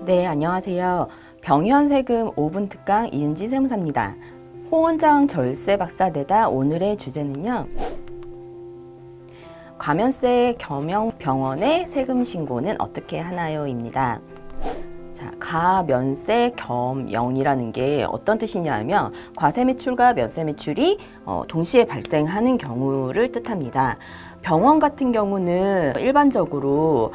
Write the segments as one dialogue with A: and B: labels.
A: 네, 안녕하세요. 병현세금 5분 특강 이은지 세무사입니다. 홍원장 절세 박사되다 오늘의 주제는요. 과면세 겸용병원의 세금 신고는 어떻게 하나요?입니다. 자, 가면세 겸용이라는 게 어떤 뜻이냐 하면 과세 매출과 면세 매출이 동시에 발생하는 경우를 뜻합니다. 병원 같은 경우는 일반적으로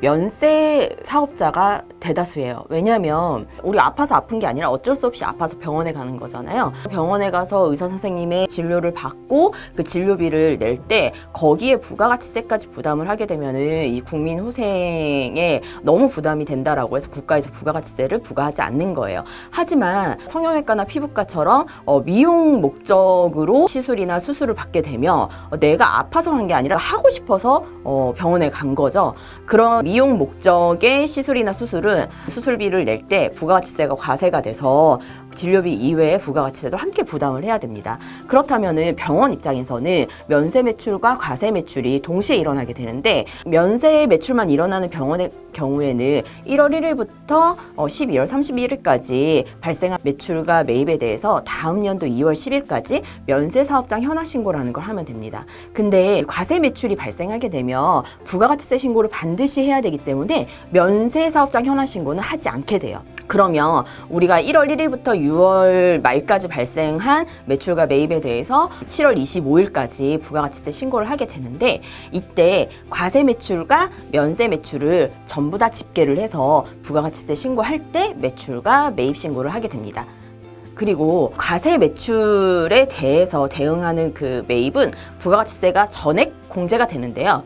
A: 면세 사업자가 대다수예요. 왜냐하면 우리 아파서 아픈 게 아니라 어쩔 수 없이 아파서 병원에 가는 거잖아요. 병원에 가서 의사 선생님의 진료를 받고 그 진료비를 낼 때 거기에 부가가치세까지 부담을 하게 되면은 이 국민 후생에 너무 부담이 된다라고 해서 국가에서 부가가치세를 부과하지 않는 거예요. 하지만 성형외과나 피부과처럼 미용 목적으로 시술이나 수술을 받게 되면 내가 아파서 간 게 아니라 하고 싶어서 병원에 간 거죠. 그런 미용 목적의 시술이나 수술은 수술비를 낼 때 부가가치세가 과세가 돼서 진료비 이외에 부가가치세도 함께 부담을 해야 됩니다. 그렇다면은 병원 입장에서는 면세 매출과 과세 매출이 동시에 일어나게 되는데 면세 매출만 일어나는 병원의 경우에는 1월 1일부터 12월 31일까지 발생한 매출과 매입에 대해서 다음 연도 2월 10일까지 면세 사업장 현황 신고라는 걸 하면 됩니다. 근데 과세 매출이 발생하게 되면 부가가치세 신고를 반드시 해야 되기 때문에 면세 사업장 현황 신고는 하지 않게 돼요. 그러면 우리가 1월 1일부터 6월 말까지 발생한 매출과 매입에 대해서 7월 25일까지 부가가치세 신고를 하게 되는데 이때 과세 매출과 면세 매출을 전부 다 집계를 해서 부가가치세 신고할 때 매출과 매입 신고를 하게 됩니다. 그리고 과세 매출에 대해서 대응하는 그 매입은 부가가치세가 전액 공제가 되는데요.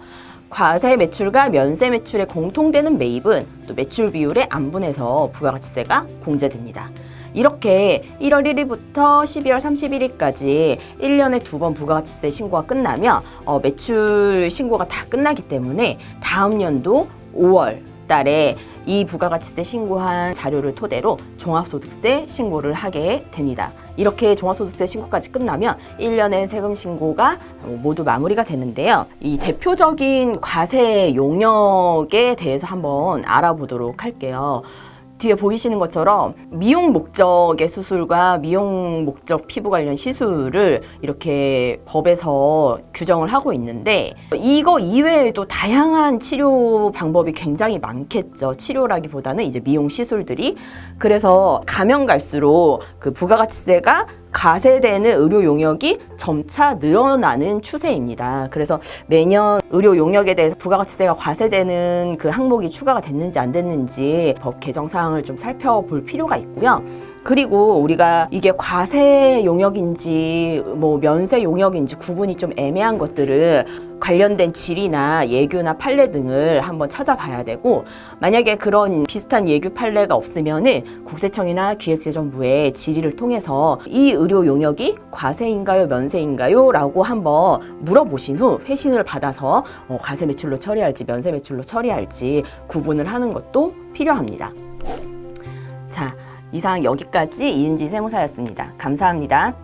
A: 과세 매출과 면세 매출에 공통되는 매입은 또 매출 비율의 안분해서 부가가치세가 공제됩니다. 이렇게 1월 1일부터 12월 31일까지 1년에 2번 부가가치세 신고가 끝나면 매출 신고가 다 끝나기 때문에 다음 연도 5월 달에 이 부가가치세 신고한 자료를 토대로 종합소득세 신고를 하게 됩니다. 이렇게 종합소득세 신고까지 끝나면 1년의 세금 신고가 모두 마무리가 되는데요. 이 대표적인 과세 용역에 대해서 한번 알아보도록 할게요. 뒤에 보이시는 것처럼 미용 목적의 수술과 미용 목적 피부 관련 시술을 이렇게 법에서 규정을 하고 있는데 이거 이외에도 다양한 치료 방법이 굉장히 많겠죠. 치료라기보다는 이제 미용 시술들이. 그래서 가면 갈수록 그 부가가치세가 과세되는 의료 용역이 점차 늘어나는 추세입니다. 그래서 매년 의료 용역에 대해서 부가가치세가 과세되는 그 항목이 추가가 됐는지 안 됐는지 법 개정 사항을 좀 살펴볼 필요가 있고요. 그리고 우리가 이게 과세 용역인지 뭐 면세 용역인지 구분이 좀 애매한 것들을 관련된 질의나 예규나 판례 등을 한번 찾아봐야 되고 만약에 그런 비슷한 예규 판례가 없으면은 국세청이나 기획재정부의 질의를 통해서 이 의료 용역이 과세인가요 면세인가요 라고 한번 물어보신 후 회신을 받아서 과세 매출로 처리할지 면세 매출로 처리할지 구분을 하는 것도 필요합니다. 자, 이상 여기까지 이은지 세무사였습니다. 감사합니다.